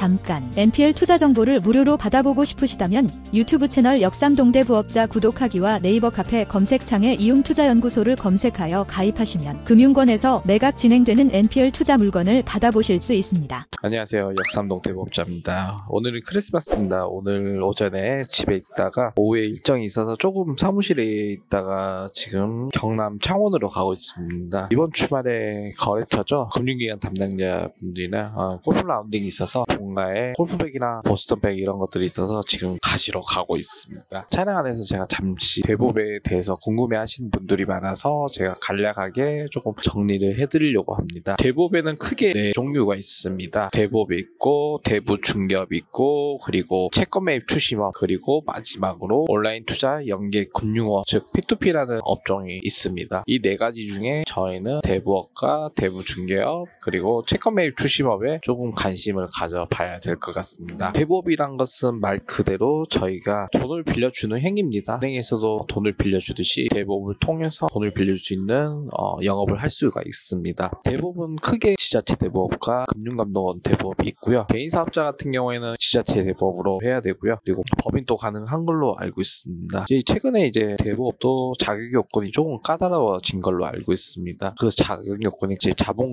잠깐 NPL 투자 정보를 무료로 받아보고 싶으시다면 유튜브 채널 역삼동대 부업자 구독하기와 네이버 카페 검색창에 이움투자연구소를 검색하여 가입하시면 금융권에서 매각 진행되는 NPL 투자 물건을 받아보실 수 있습니다. 안녕하세요. 역삼동대 부업자입니다. 오늘은 크리스마스입니다. 오늘 오전에 집에 있다가 오후에 일정이 있어서 조금 사무실에 있다가 지금 경남 창원으로 가고 있습니다. 이번 주말에 거래처죠. 금융기관 담당자분들이나 골프 라운딩이 있어서 본가에 골프백이나 보스턴백 이런 것들이 있어서 지금 가시러 가고 있습니다. 차량 안에서 제가 잠시 대법에 대해서 궁금해하시는 분들이 많아서 제가 간략하게 조금 정리를 해드리려고 합니다. 대법에는 크게 4종류가 있습니다. 대법이 있고 대부 중개업이 있고 그리고 채권 매입 추심업 그리고 마지막으로 온라인 투자 연계 금융업 즉 P2P라는 업종이 있습니다. 이 4가지 중에 저희는 대부업과 대부 중개업 그리고 채권 매입 추심업에 조금 관심을 가져봐야 될 것 같습니다. 대부업이란 것은 말 그대로 저희가 돈을 빌려주는 행위입니다. 은행에서도 돈을 빌려주듯이 대부업을 통해서 돈을 빌려줄 수 있는 영업을 할 수가 있습니다. 대부업은 크게 지자체 대부업과 금융감독원 대부업이 있고요. 개인 사업자 같은 경우에는 지자체 대부업으로 해야 되고요. 그리고 법인도 가능한 걸로 알고 있습니다. 최근에 대부업도 자격 요건이 조금 까다로워진 걸로 알고 있습니다. 그 자격 요건이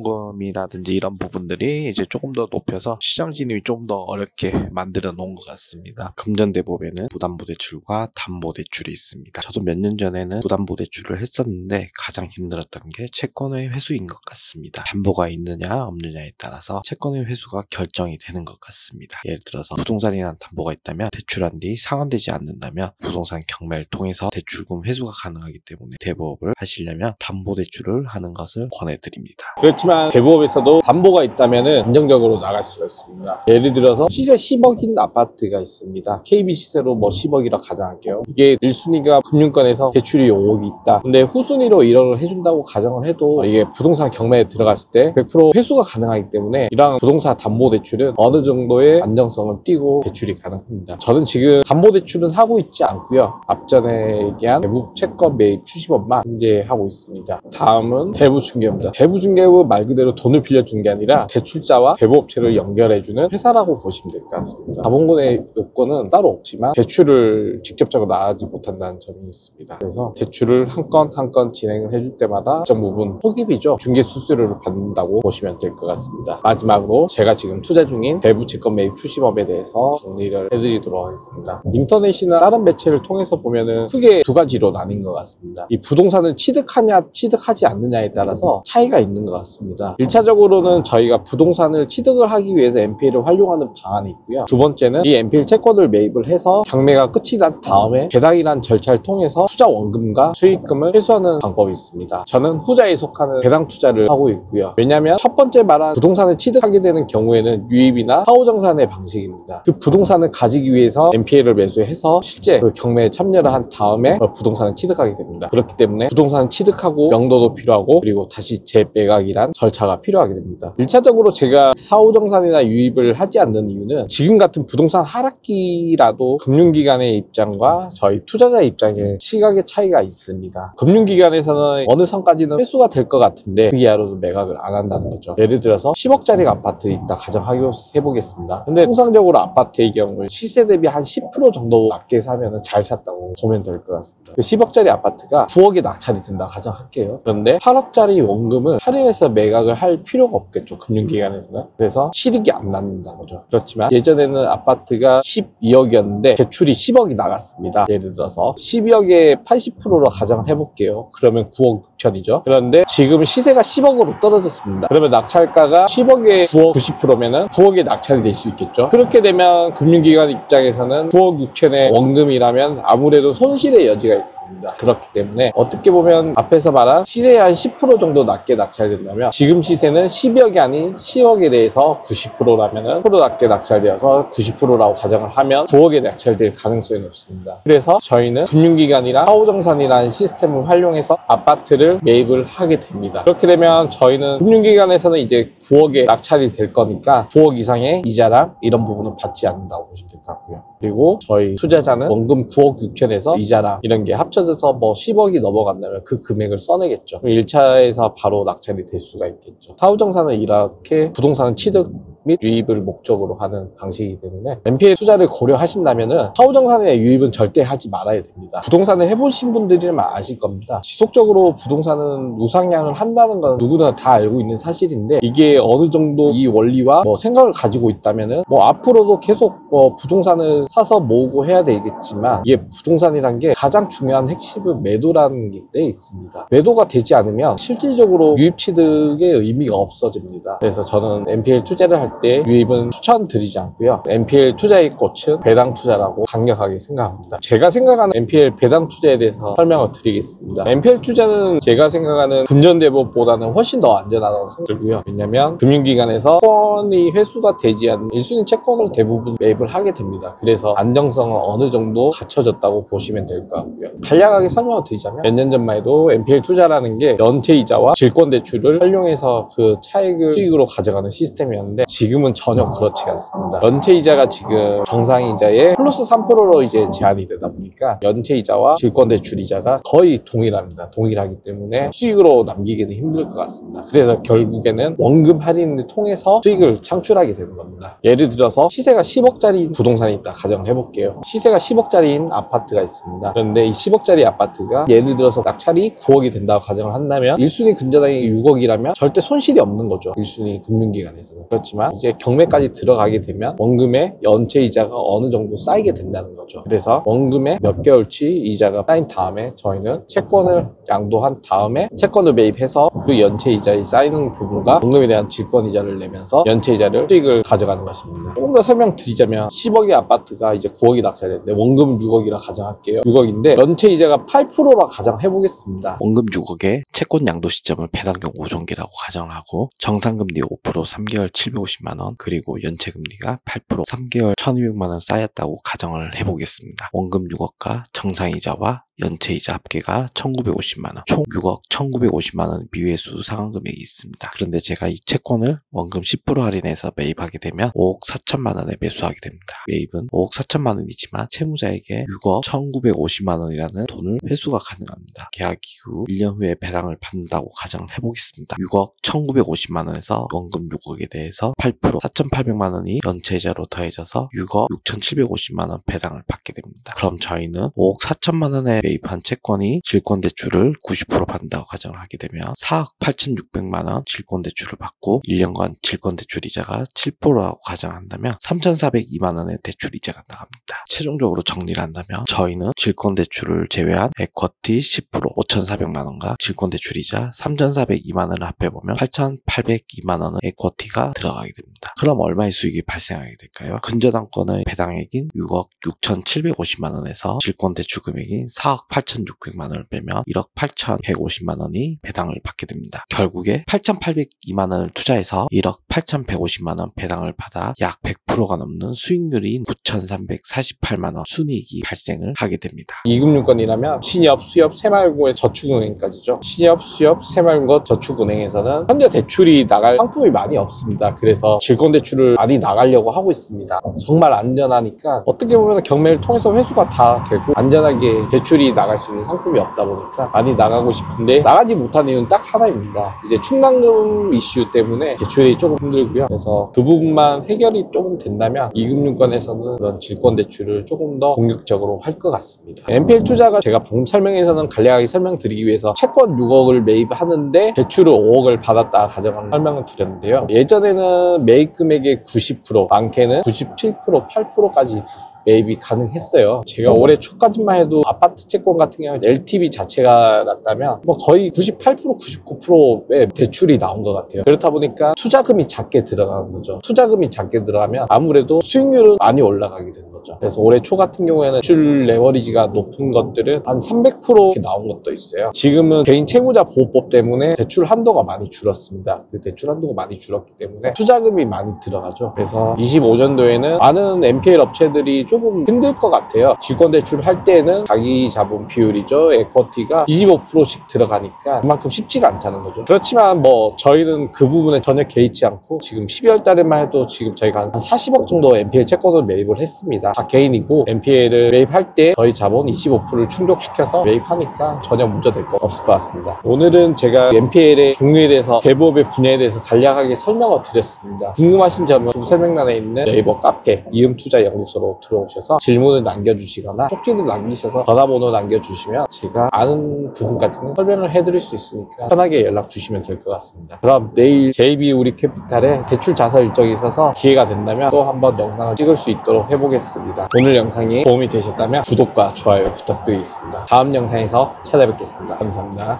자본금이라든지 이런 부분들이 조금 더 높여서 시장 진입이 좀 더 어렵게 만들어 놓은 것 같습니다. 금전 대부업에는 부담부대출과 담보대출이 있습니다. 저도 몇 년 전에는 부담부대출을 했었는데 가장 힘들었던 게 채권의 회수인 것 같습니다. 담보가 있느냐 없느냐에 따라서 채권의 회수가 결정이 되는 것 같습니다. 예를 들어서 부동산이라는 담보가 있다면 대출한 뒤 상환되지 않는다면 부동산 경매를 통해서 대출금 회수가 가능하기 때문에 대부업을 하시려면 담보대출을 하는 것을 권해드립니다. 그렇지만 대부업에서도 담보가 있다면 안정적으로 나갈 수가 있습니다. 예를 들어서 시세 10억인 아파트가 있습니다. KB 시세로 10억이라 가정할게요. 이게 1순위가 금융권에서 대출이 5억이 있다. 근데 후순위로 1억을 해준다고 가정을 해도 이게 부동산 경매에 들어갔을 때 100% 회수가 가능하기 때문에 이런 부동산 담보대출은 어느 정도의 안정성을 띠고 대출이 가능합니다. 저는 지금 담보대출은 하고 있지 않고요. 앞전에 얘기한 대부 채권 매입 추심업만 현재 하고 있습니다. 다음은 대부중개업입니다. 대부중개업은 말 그대로 돈을 빌려준 게 아니라 대출자와 대부업체를 연결해주는 회사라고 보시면 될 것 같습니다. 자본금의 요건은 따로 없지만 대출을 직접적으로 나가지 못한다는 점이 있습니다. 그래서 대출을 한 건 한 건 진행을 해줄 때마다 일정 부분 포기비죠. 중개 수수료를 받는다고 보시면 될 것 같습니다. 마지막으로 제가 지금 투자 중인 대부 채권 매입 추심업에 대해서 정리를 해드리도록 하겠습니다. 인터넷이나 다른 매체를 통해서 보면은 크게 2가지로 나뉜 것 같습니다. 이 부동산을 취득하냐 취득하지 않느냐에 따라서 차이가 있는 것 같습니다. 1차적으로는 저희가 부동산을 취득을 하기 위해서 NPL을 활용하는 방안이 있고요. 두 번째는 이 NPL 채권을 매입을 해서 경매가 끝이 난 다음에 배당이라는 절차를 통해서 투자 원금과 수익금을 회수하는 방법이 있습니다. 저는 후자에 속하는 배당 투자를 하고 있고요. 왜냐하면 첫 번째 말한 부동산을 취득하게 되는 경우에는 유입이나 사후정산의 방식입니다. 그 부동산을 가지기 위해서 NPL을 매수해서 실제 그 경매에 참여를 한 다음에 부동산을 취득하게 됩니다. 그렇기 때문에 부동산을 취득하고 명도도 필요하고 그리고 다시 재매각이란 절차가 필요하게 됩니다. 1차적으로 제가 사후정산이나 유입을 하지 않는 이유는 지금 같은 부동산 하락기라도 금융기관의 입장과 저희 투자자의 입장에 시각의 차이가 있습니다. 금융기관에서는 어느 선까지는 회수가 될 것 같은데 그 이하로는 매각을 안 한다는 거죠. 예를 들어서 10억짜리 아파트 있다 가정해보겠습니다. 근데 통상적으로 아파트의 경우 시세 대비 한 10% 정도 낮게 사면 잘 샀다고 보면 될 것 같습니다. 그 10억짜리 아파트가 9억에 낙찰이 된다 가정할게요. 그런데 8억짜리 원금을 할인해서 매각을 할 필요가 없겠죠. 금융기관에서는. 그래서 실익이 안 난다는 거죠. 그렇지만 예전에는 아파트가 12억이었는데 대출이 10억이 나갔습니다. 예를 들어서 12억에 80%로 가정을 해볼게요. 그러면 9억 6천이죠. 그런데 지금 시세가 10억으로 떨어졌습니다. 그러면 낙찰가가 10억에 9억 90%면은 9억에 낙찰이 될 수 있겠죠. 그렇게 되면 금융기관 입장에서는 9억 6천의 원금이라면 아무래도 손실의 여지가 있습니다. 그렇기 때문에 어떻게 보면 앞에서 말한 시세의 한 10% 정도 낮게 낙찰된다면 지금 시세는 12억이 아닌 10억에 대해서 90%라면은 10% 낮게 낙찰되어서 90%라고 가정을 하면 9억에 낙찰될 가능성이 높습니다. 그래서 저희는 금융기관이랑 사후정산이라는 시스템을 활용해서 아파트를 매입을 하게 됩니다. 그렇게 되면 저희는 금융기관에서는 이제 9억에 낙찰이 될 거니까 9억 이상의 이자랑 이런 부분은 받지 않는다고 보시면 될 것 같고요. 그리고 저희 투자자는 원금 9억 6천에서 이자랑 이런 게 합쳐져서 10억이 넘어간다면 그 금액을 써내겠죠. 1차에서 바로 낙찰이 될 수가 있겠죠. 사후정산은 이렇게 부동산을 취득 및 유입을 목적으로 하는 방식이기 때문에 NPL 투자를 고려하신다면은 사후정산의 유입은 절대 하지 말아야 됩니다. 부동산을 해보신 분들이면 아실 겁니다. 지속적으로 부동산은 우상향을 한다는 건 누구나 다 알고 있는 사실인데, 이게 어느 정도 이 원리와 생각을 가지고 있다면은 앞으로도 계속 부동산을 사서 모으고 해야 되겠지만, 이게 부동산이란 게 가장 중요한 핵심은 매도라는 게 있습니다. 매도가 되지 않으면 실질적으로 유입 취득의 의미가 없어집니다. 그래서 저는 NPL 투자를 할 때 유입은 추천드리지 않고요. NPL 투자의 꽃은 배당 투자라고 강력하게 생각합니다. 제가 생각하는 NPL 배당 투자에 대해서 설명을 드리겠습니다. NPL 투자는 제가 생각하는 금전대법보다는 훨씬 더 안전하다고 생각들고요. 왜냐하면 금융기관에서 채권이 회수가 되지 않는 1순위 채권을 대부분 매입을 하게 됩니다. 그래서 안정성은 어느 정도 갖춰졌다고 보시면 될 것 같고요. 간략하게 설명을 드리자면, 몇 년 전만 해도 NPL 투자라는 게 연체이자와 질권대출을 활용해서 그 차익을 수익으로 가져가는 시스템이었는데, 지금은 전혀 그렇지 않습니다. 연체이자가 지금 정상이자의 플러스 3%로 이제 제한이 되다 보니까 연체이자와 질권대출이자가 거의 동일합니다. 동일하기 때문에 수익으로 남기기는 힘들 것 같습니다. 그래서 결국에는 원금 할인을 통해서 수익을 창출하게 되는 겁니다. 예를 들어서 시세가 10억짜리 부동산이 있다 가정을 해볼게요. 시세가 10억짜리인 아파트가 있습니다. 그런데 이 10억짜리 아파트가 예를 들어서 낙찰이 9억이 된다고 가정을 한다면 1순위 근저당이 6억이라면 절대 손실이 없는 거죠. 1순위 금융기관에서는. 그렇지만 이제 경매까지 들어가게 되면 원금의 연체이자가 어느 정도 쌓이게 된다는 거죠. 그래서 원금의 몇 개월치 이자가 쌓인 다음에 저희는 채권을 양도한 다음에 채권을 매입해서 그 연체이자에 쌓이는 부분과 원금에 대한 질권이자를 내면서 연체이자를 수익을 가져가는 것입니다. 조금 더 설명드리자면, 10억의 아파트가 이제 9억이 낙찰됐는데 원금은 6억이라 가정할게요. 6억인데 연체이자가 8%라 가정해보겠습니다. 원금 6억에 채권 양도 시점을 배당금 5종기라고 가정하고, 정상금리 5% 3개월 750만원, 그리고 연체금리가 8% 3개월 1200만원 쌓였다고 가정을 해보겠습니다. 원금 6억과 정상이자와 연체이자 합계가 1950만원, 총 6억 1950만원 미회수 상환금액이 있습니다. 그런데 제가 이 채권을 원금 10% 할인해서 매입하게 되면 5억 4천만원에 매수하게 됩니다. 매입은 5억 4천만원이지만 채무자에게 6억 1950만원이라는 돈을 회수가 가능합니다. 계약 이후 1년 후에 배당을 받는다고 가정을 해보겠습니다. 6억 1950만원에서 원금 6억에 대해서 8% 4,800만원이 연체이자로 더해져서 6억 6,750만원 배당을 받게 됩니다. 그럼 저희는 5억 4천만원에 매입한 채권이 질권대출을 90% 받는다고 가정을 하게 되면 4억 8,600만원 질권대출을 받고 1년간 질권대출이자가 7%라고 가정한다면 3,402만원의 대출이자가 나갑니다. 최종적으로 정리를 한다면 저희는 질권대출을 제외한 에쿼티 10% 5,400만원과 질권대출이자 3,402만원을 합해보면 8,802만원의 에쿼티가 들어가게 됩니다. 그럼 얼마의 수익이 발생하게 될까요? 근저당권의 배당액인 6억 6,750만원에서 질권대출 금액인 4억 8,600만원을 빼면 1억 8,150만원이 배당을 받게 됩니다. 결국에 8,802만원을 투자해서 1억 8,150만원 배당을 받아 약 100%가 넘는 수익률인 9,348만원 순이익이 발생을 하게 됩니다. 이금융권이라면 신협, 수협, 새마을금고의 저축은행까지죠. 신협, 수협, 새마을금고 저축은행에서는 현재 대출이 나갈 상품이 많이 없습니다. 그래서 질권대출을 많이 나가려고 하고 있습니다. 정말 안전하니까 어떻게 보면 경매를 통해서 회수가 다 되고 안전하게 대출이 나갈 수 있는 상품이 없다 보니까 많이 나가고 싶은데 나가지 못한 이유는 딱 하나입니다. 이제 충당금 이슈 때문에 대출이 조금 힘들고요. 그래서 그 부분만 해결이 조금 된다면 이금융권에서는 그런 질권대출을 조금 더 공격적으로 할 것 같습니다. NPL 투자가 제가 방금 설명에서는 간략하게 설명드리기 위해서 채권 6억을 매입하는데 대출을 5억을 받았다 가정을 설명을 드렸는데요. 예전에는 매입 금액의 90%, 많게는 97%, 8%까지 매입이 가능했어요. 제가 올해 초까지만 해도 아파트 채권 같은 경우에 LTV 자체가 낮다면 거의 98%, 99%의 대출이 나온 것 같아요. 그렇다 보니까 투자금이 작게 들어가는 거죠. 투자금이 작게 들어가면 아무래도 수익률은 많이 올라가게 되는 거죠. 그래서 올해 초 같은 경우에는 대출 레버리지가 높은 것들은 한 300% 이렇게 나온 것도 있어요. 지금은 개인 채무자 보호법 때문에 대출 한도가 많이 줄었습니다. 그 대출 한도가 많이 줄었기 때문에 투자금이 많이 들어가죠. 그래서 25년도에는 많은 NPL 업체들이 조금 힘들 것 같아요. 직원 대출을 할 때는 자기 자본 비율이죠. 에쿼티가 25%씩 들어가니까 그만큼 쉽지가 않다는 거죠. 그렇지만 뭐 저희는 그 부분에 전혀 개의치 않고 지금 12월 달에만 해도 지금 저희가 한 40억 정도 NPL 채권을 매입을 했습니다. 다 개인이고 NPL을 매입할 때 저희 자본 25%를 충족시켜서 매입하니까 전혀 문제될 거 없을 것 같습니다. 오늘은 제가 NPL의 종류에 대해서 대부업의 분야에 대해서 간략하게 설명을 드렸습니다. 궁금하신 점은 유튜브 설명란에 있는 네이버 카페 이음투자연구소로 들어오셔서 질문을 남겨주시거나 쪽지를 남기셔서 전화번호 남겨주시면 제가 아는 부분까지는 설명을 해드릴 수 있으니까 편하게 연락 주시면 될 것 같습니다. 그럼 내일 JB 우리 캐피탈에 대출 자서 일정이 있어서 기회가 된다면 또 한번 영상을 찍을 수 있도록 해보겠습니다. 오늘 영상이 도움이 되셨다면 구독과 좋아요 부탁드리겠습니다. 다음 영상에서 찾아뵙겠습니다. 감사합니다.